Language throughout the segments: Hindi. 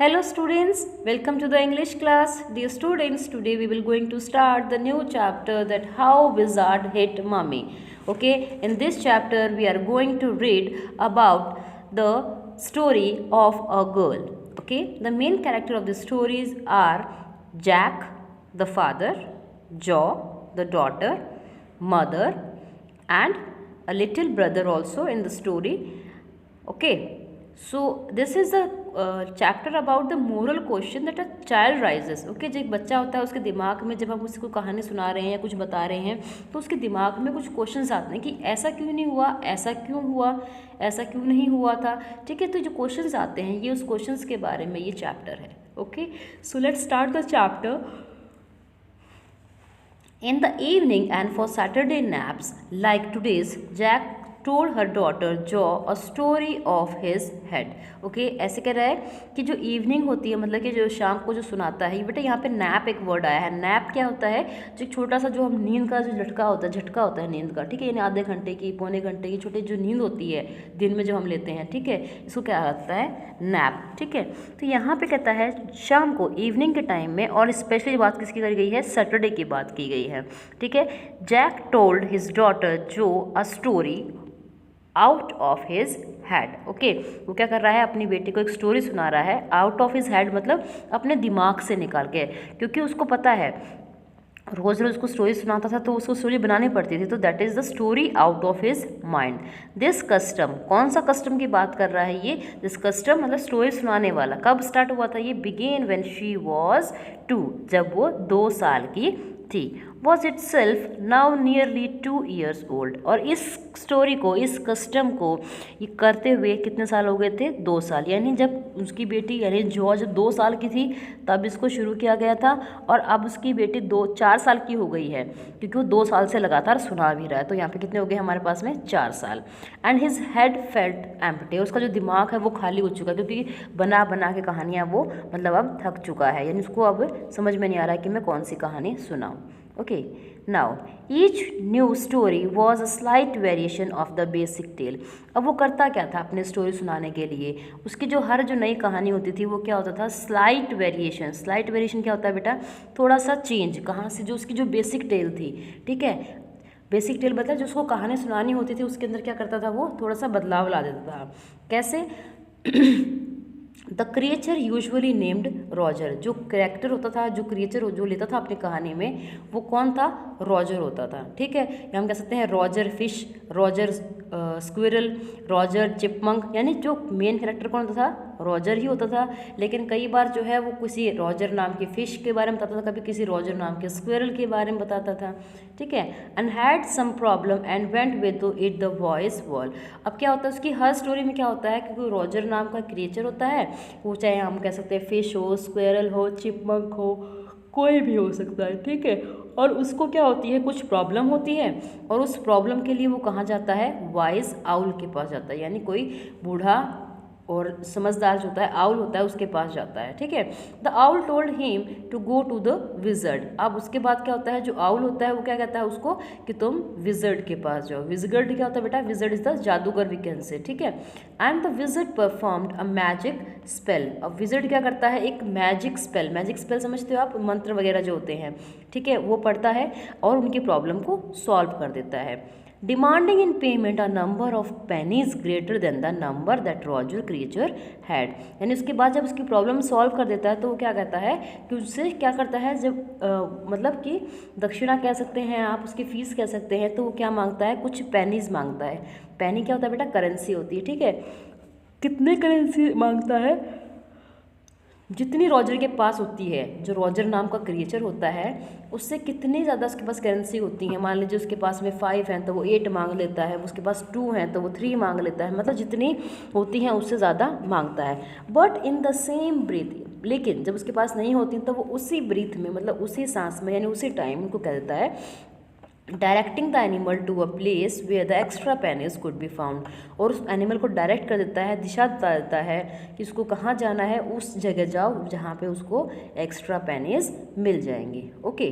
Hello students, welcome to the English class. Dear students, today we will going to start the new chapter that how wizard hit mummy. Okay, in this chapter we are going to read about the story of a girl. Okay, the main character of the stories are Jack, the father, Jo, the daughter, mother, and a little brother also in the story. Okay, so this is the chapter about the moral question that a child rises. Okay, जो एक बच्चा होता है उसके दिमाग में जब हम उसको कहानी सुना रहे हैं या कुछ बता रहे हैं तो उसके दिमाग में कुछ क्वेश्चंस आते हैं कि ऐसा क्यों नहीं हुआ, ऐसा क्यों हुआ, ऐसा क्यों नहीं हुआ था. ठीक है, तो जो क्वेश्चंस आते हैं ये उस क्वेश्चंस के बारे में ये चैप्टर है. Okay, so let's start the chapter. In the evening and for Saturday naps, like today's, Jack told her daughter Jo a story of his head. Okay, ऐसे कह रहा है कि जो इवनिंग होती है मतलब कि जो शाम को जो सुनाता है. बेटा यहाँ पे नैप एक वर्ड आया है. नैप क्या होता है? जो छोटा सा जो हम नींद का जो झटका होता है, झटका होता है नींद का. ठीक है, यानी आधे घंटे की, पौने घंटे की छोटी जो नींद होती है दिन में जो हम लेते हैं. ठीक है, इसको क्या लगता है? नैप. ठीक है, तो यहाँ पे कहता है शाम को, इवनिंग के टाइम में, और स्पेशली बात किसकी करी गई है? सैटरडे की बात की गई है. ठीक है, जैक टोल्ड हिज डॉटर जो a story out of his head. Okay, वो क्या कर रहा है? अपनी बेटी को एक स्टोरी सुना रहा है. आउट ऑफ हिज हेड मतलब अपने दिमाग से निकाल के, क्योंकि उसको पता है रोज़ रोज़ को स्टोरी सुनाता था तो उसको स्टोरी बनानी पड़ती थी. तो that is the story out of his mind. This custom, कौन सा कस्टम की बात कर रहा है ये? दिस कस्टम मतलब स्टोरी सुनाने वाला. कब स्टार्ट हुआ था ये? बिगेन व्हेन शी वाज 2, जब वो 2 साल की थी. Was it self now nearly 2 years old. और इस स्टोरी को, इस कस्टम को ये करते हुए कितने साल हो गए थे? 2 साल. यानी जब उसकी बेटी यानी जो जब 2 साल की थी तब इसको शुरू किया गया था, और अब उसकी बेटी 4 साल की हो गई है, क्योंकि वो 2 साल से लगातार सुना भी रहा है. तो यहाँ पे कितने हो गए हमारे पास में? 4 साल. And his head felt empty. उसका जो दिमाग है वो खाली हो चुका है, क्योंकि बना बना के कहानियाँ वो मतलब अब थक चुका है. यानी उसको अब समझ में नहीं आ रहा है कि मैं कौन सी कहानी सुनाऊँ. Okay, now each new story was a slight variation of the basic tale. अब वो करता क्या था अपने स्टोरी सुनाने के लिए? उसकी जो हर जो नई कहानी होती थी वो क्या होता था? Slight variation. स्लाइट वेरिएशन क्या होता है बेटा? थोड़ा सा चेंज. कहाँ से? जो उसकी जो बेसिक टेल थी. ठीक है, बेसिक टेल मतलब जो उसको कहानी सुनानी होती थी उसके अंदर क्या करता था? वो थोड़ा सा बदलाव ला देता था. कैसे? The creature usually named Roger. जो करेक्टर होता था, जो क्रिएचर जो लेता था अपनी कहानी में, वो कौन था? रॉजर होता था. ठीक है, हम कह सकते हैं Roger fish, Roger squirrel, Roger chipmunk. यानी जो मेन कैरेक्टर कौन होता था? रॉजर ही होता था. लेकिन कई बार जो है वो किसी रॉजर नाम की फिश के बारे में बताता था, कभी किसी रॉजर नाम के स्क्विरल के बारे में बताता था. ठीक है, and had some problem and went with it the voice wall. अब क्या होता है उसकी हर स्टोरी में? क्या होता है? क्योंकि रॉजर नाम का क्रिएचर होता है, वो चाहे हम कह सकते हैं फिश हो, स्क्वेरल हो, चिपमंक हो, कोई भी हो सकता है. ठीक है, और उसको क्या होती है? कुछ प्रॉब्लम होती है, और उस प्रॉब्लम के लिए वो कहाँ जाता है? वाइज आउल के पास जाता है. यानी कोई बूढ़ा और समझदार जो होता है आउल होता है उसके पास जाता है. ठीक है, the owl told him to go to the wizard. अब उसके बाद क्या होता है? जो आउल होता है वो क्या कहता है उसको कि तुम विजर्ड के पास जाओ. विजर्ड क्या होता है बेटा? विजर्ड इज द जादूगर वी कैन से. ठीक है, and the wizard performed a magic spell. अब विजर्ड क्या करता है? एक मैजिक स्पेल. मैजिक स्पेल समझते हो आप? मंत्र वगैरह जो होते हैं. ठीक है, वो पढ़ता है और उनकी प्रॉब्लम को सॉल्व कर देता है. Demanding in payment a number of pennies greater than the number that Roger creature had. यानी उसके बाद जब उसकी प्रॉब्लम सॉल्व कर देता है तो वो क्या कहता है कि उससे क्या करता है? जब मतलब कि दक्षिणा कह सकते हैं आप, उसकी फीस कह सकते हैं, तो वो क्या मांगता है? कुछ पेनीज मांगता है. पेनी क्या होता है बेटा? करेंसी होती है. ठीक है, कितने करेंसी मांगता है? जितनी रॉजर के पास होती है, जो रॉजर नाम का क्रिएचर होता है उससे कितनी ज़्यादा उसके पास करेंसी होती है. मान लीजिए उसके पास में 5 हैं तो वो 8 मांग लेता है, उसके पास 2 हैं तो वो 3 मांग लेता है. मतलब जितनी होती हैं उससे ज़्यादा मांगता है. But in the same breath, लेकिन जब उसके पास नहीं होती तो वो उसी ब्रीथ में मतलब उसी सांस में यानी उसी टाइम उनको कह देता है directing the animal to a place where the extra pennies could be found. और उस एनिमल को डायरेक्ट कर देता है, दिशा बता देता है कि उसको कहाँ जाना है. उस जगह जाओ जहाँ पे उसको एक्स्ट्रा पेनीज मिल जाएंगे. Okay,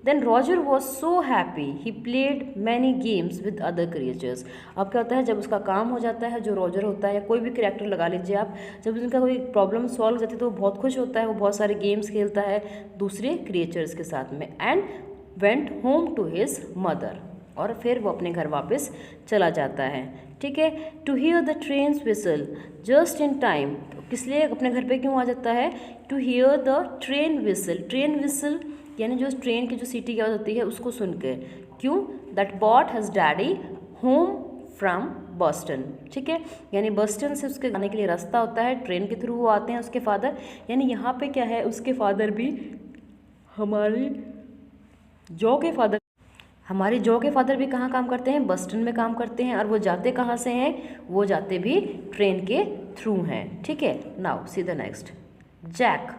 then Roger was so happy he played many games with other creatures. अब क्या होता है, जब उसका काम हो जाता है, जो रॉजर होता है या कोई भी कैरेक्टर लगा लीजिए आप, जब उनका कोई प्रॉब्लम सॉल्व हो जाती है तो वो बहुत खुश होता है, वो बहुत सारे गेम्स खेलता है दूसरे क्रिएचर्स के साथ में। And went home to his mother, और फिर वो अपने घर वापस चला जाता है। ठीक है, to hear the train's whistle just in time, किस लिए अपने घर पे क्यों आ जाता है, to hear the train whistle, train whistle यानी जो ट्रेन की जो सीटी की आवाज़ होती है उसको सुन के, क्यों, दैट बॉट हज डैडी होम फ्रॉम बॉस्टन। ठीक है, यानी बॉस्टन से उसके आने के लिए रास्ता होता है, ट्रेन के थ्रू वो आते हैं उसके फादर, यानी यहाँ पे क्या है, उसके फादर भी हमारी जो के फादर भी कहाँ काम करते हैं, बस्टन में काम करते हैं। और वो जाते कहाँ से हैं, वो जाते भी ट्रेन के थ्रू हैं। ठीक है, now see the next. Jack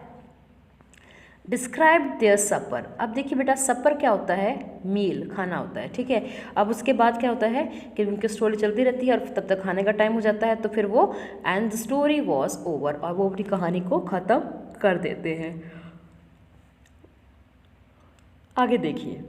describe their supper. अब देखिए बेटा, सपर क्या होता है, मील, खाना होता है। ठीक है, अब उसके बाद क्या होता है कि उनकी स्टोरी चलती रहती है और तब तक खाने का टाइम हो जाता है, तो फिर वो and the story was over, और वो अपनी कहानी को ख़त्म कर देते हैं। आगे देखिए,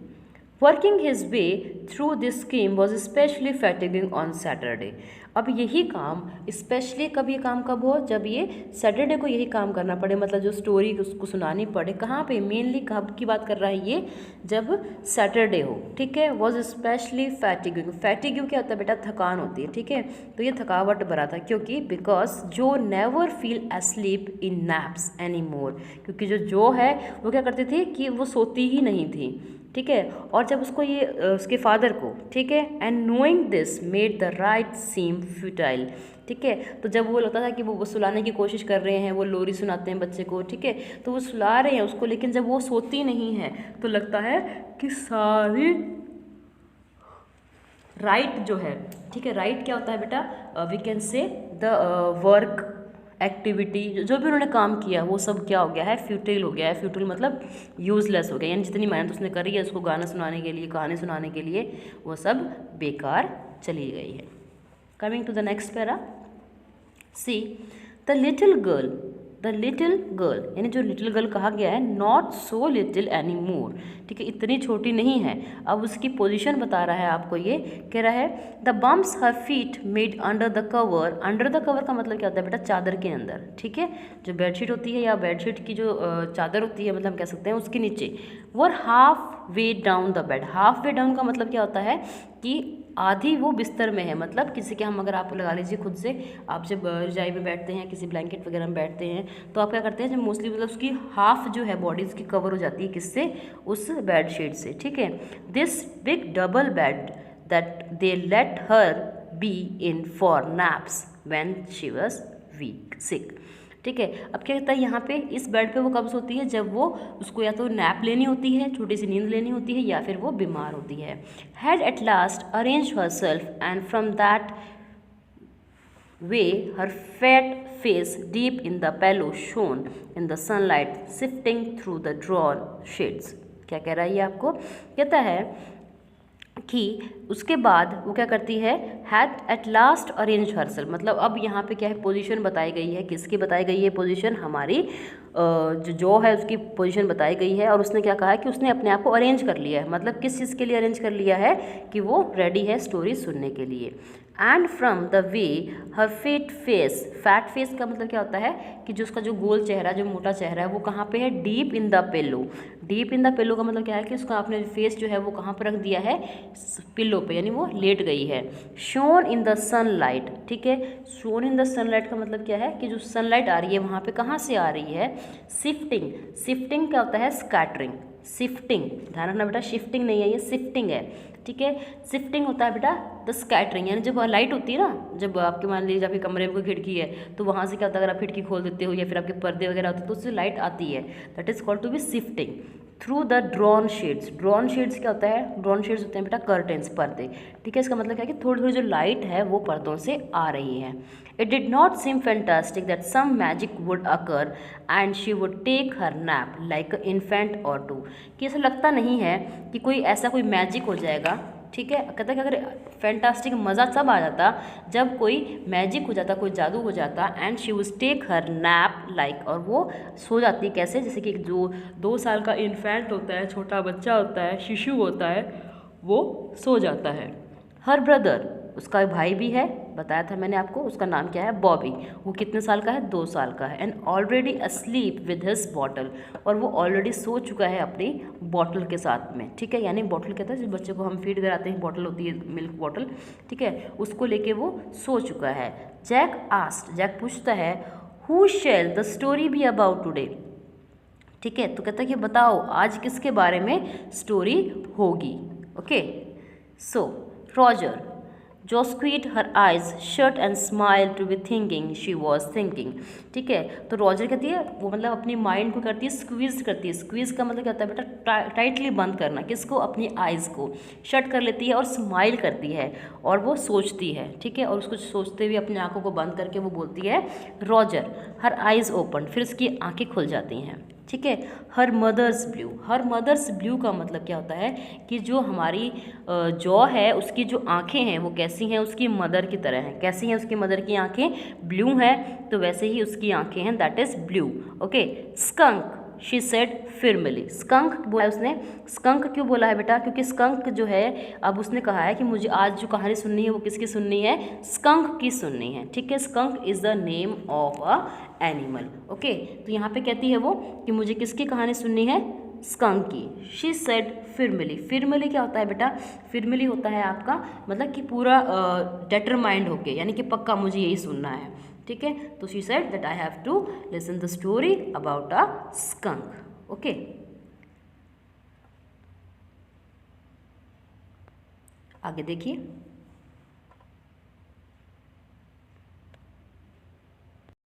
working his way through this scheme was specially fatiguing on Saturday. अब यही काम स्पेशली कब, ये काम कब हो, जब ये सैटरडे को यही काम करना पड़े, मतलब जो स्टोरी उसको सुनानी पड़े। कहाँ पे, मेनली कब की बात कर रहा है ये, जब सैटरडे हो। ठीक है, वॉज स्पेशली फैटिगिंग, फैटिगिंग क्या होता है बेटा, थकान होती है। ठीक है, तो ये थकावट भरा था, क्योंकि बिकॉज जो नेवर फील एस्लीप इन नैप्स एनी मोर, क्योंकि जो है वो क्या करती थी कि वो सोती ही नहीं थी। ठीक है, और जब उसको ये उसके फादर को, ठीक है, and knowing this made the right seem futile. ठीक है, तो जब वो लगता था कि वो सुलाने की कोशिश कर रहे हैं, वो लोरी सुनाते हैं बच्चे को, ठीक है, तो वो सुला रहे हैं उसको, लेकिन जब वो सोती नहीं है तो लगता है कि सारी राइट जो है, ठीक है, राइट क्या होता है बेटा, we can say the work activity, जो भी उन्होंने काम किया वो सब क्या हो गया है, फ्यूटिल हो गया है। फ्यूटिल मतलब यूजलेस हो गया, यानी जितनी मेहनत उसने करी है उसको गाना सुनाने के लिए, कहानी सुनाने के लिए, वो सब बेकार चली गई है। Coming to the next para, see the little girl, यानी जो लिटिल गर्ल कहा गया है, not so little any more. ठीक है, इतनी छोटी नहीं है। अब उसकी पोजीशन बता रहा है आपको, ये कह रहा है the bumps her feet made under the cover. Under the cover का मतलब क्या होता है बेटा, चादर के अंदर। ठीक है, जो बेडशीट होती है या बेडशीट की जो चादर होती है, मतलब हम कह सकते हैं उसके नीचे। वो half way down the bed, half way down का मतलब क्या होता है कि आधी वो बिस्तर में है, मतलब किसी के, हम अगर आप लगा लीजिए खुद से, आप जब रजाई में बैठते हैं, किसी ब्लैंकेट वगैरह में बैठते हैं, तो आप क्या करते हैं, जब मोस्टली मतलब उसकी हाफ जो है बॉडी उसकी कवर हो जाती है, किससे, उस बेड शीट से। ठीक है, this big double bed that they let her be in for naps when she was weak sick. ठीक है, अब क्या कहता है यहाँ पे, इस बेड पे वो कब सोती है, जब वो उसको या तो नैप लेनी होती है, छोटी सी नींद लेनी होती है, या फिर वो बीमार होती है। Had at last arrange herself and from that way her fat face deep in the pillow shone in the sunlight sifting through the drawn shades. क्या कह रहा है ये आपको, कहता है कि उसके बाद वो क्या करती है, had at last arrange herself, मतलब अब यहाँ पे क्या है, पोजीशन बताई गई है, किसकी बताई गई है पोजीशन, हमारी जो है उसकी पोजीशन बताई गई है। और उसने क्या कहा है कि उसने अपने आप को अरेंज कर लिया है, मतलब किस चीज़ के लिए अरेंज कर लिया है, कि वो रेडी है स्टोरी सुनने के लिए। And from the way her fat face का मतलब क्या होता है कि जो उसका जो गोल चेहरा, जो मोटा चेहरा है, वो कहाँ पे है, deep in the pillow. Deep in the pillow का मतलब क्या है कि उसका आपने फेस जो है वो कहाँ पर रख दिया है, पिलो पे, यानी वो लेट गई है। शोन इन द सनलाइट, ठीक है, शोन इन द सनलाइट का मतलब क्या है कि जो सनलाइट आ रही है वहाँ पे कहाँ से आ रही है, शिफ्टिंग क्या होता है, स्कैटरिंग, शिफ्टिंग, ध्यान रखना बेटा, शिफ्टिंग नहीं है ये, शिफ्टिंग है। ठीक है, शिफ्टिंग होता है बेटा द स्कैटरिंग, यानी जब लाइट होती है ना, जब आपके मान लीजिए आपके कमरे में कोई खिड़की है, तो वहाँ से क्या होता है, अगर आप खिड़की खोल देते हो या फिर आपके पर्दे वगैरह होते हैं तो उससे लाइट आती है, that is called to be shifting through the drawn shades. Drawn shades क्या होता है, ड्रॉन शेड्स होते हैं बेटा कर्टेंस, पर्दे। ठीक है, इसका मतलब क्या है कि थोड़ी थोड़ी जो लाइट है वो पर्दों से आ रही है। It did not seem fantastic that some magic would occur and she would take her nap like a infant और टू, कि ऐसा लगता नहीं है कि कोई ऐसा कोई मैजिक हो जाएगा ठीक है, कहता है कि अगर फैंटास्टिक मज़ा तब आ जाता जब कोई मैजिक हो जाता, कोई जादू हो जाता, and she would take her nap like, और वो सो जाती कैसे, जैसे कि जो 2 साल का इन्फेंट होता है, छोटा बच्चा होता है, शिशु होता है, वो सो जाता है। हर ब्रदर, उसका भाई भी है, बताया था मैंने आपको, उसका नाम क्या है, बॉबी। वो कितने साल का है, 2 साल का है। And already asleep with his bottle, और वो ऑलरेडी सो चुका है अपनी बॉटल के साथ में, ठीक है। यानी बॉटल कहता है जिस बच्चे को हम फीड कराते हैं, बॉटल होती है मिल्क बॉटल, ठीक है, उसको लेके वो सो चुका है। जैक आस्क्ड, जैक पूछता है, who shell the story be about today, ठीक है। तो कहता है कि बताओ आज किसके बारे में स्टोरी होगी। ओके, सो रॉजर, जो squeezed her eyes shut and smile to be thinking she was thinking, ठीक है। तो रॉजर कहती है, वो मतलब अपनी माइंड को करती है स्क्वीज करती है। स्क्वीज का मतलब क्या होता है बेटा, टाइटली बंद करना, किसको, अपनी आइज़ को शट कर लेती है और स्माइल करती है, और वो सोचती है, ठीक है। और उसको सोचते हुए अपनी आंखों को बंद करके वो बोलती है रॉजर, हर आइज़ ओपन, फिर उसकी आंखें खुल जाती हैं, ठीक है। Her mother's blue, her mother's blue का मतलब क्या होता है कि जो हमारी जॉ है उसकी जो आंखें हैं वो कैसी हैं, उसकी मदर की तरह हैं। कैसी हैं उसकी मदर की आंखें, ब्लू हैं, तो वैसे ही उसकी आंखें हैं, that is blue. Okay, skunk, she said फिरमली, skunk बोला है उसने। स्कंक क्यों बोला है बेटा, क्योंकि स्कंक जो है, अब उसने कहा है कि मुझे आज जो कहानी सुननी है वो किसकी सुननी है, स्कंक की सुननी है, ठीक है। Skunk is the name of a animal. Okay, तो यहाँ पे कहती है वो कि मुझे किसकी कहानी सुननी है, स्कंक की। शी सेड फिरमली, फिरमली क्या होता है बेटा, फिरमली होता है आपका मतलब कि पूरा डिटरमाइंड होके, यानी कि पक्का मुझे यही सुनना है, ठीक है। तो she said that I have to listen the story about a skunk. Okay, आगे देखिए।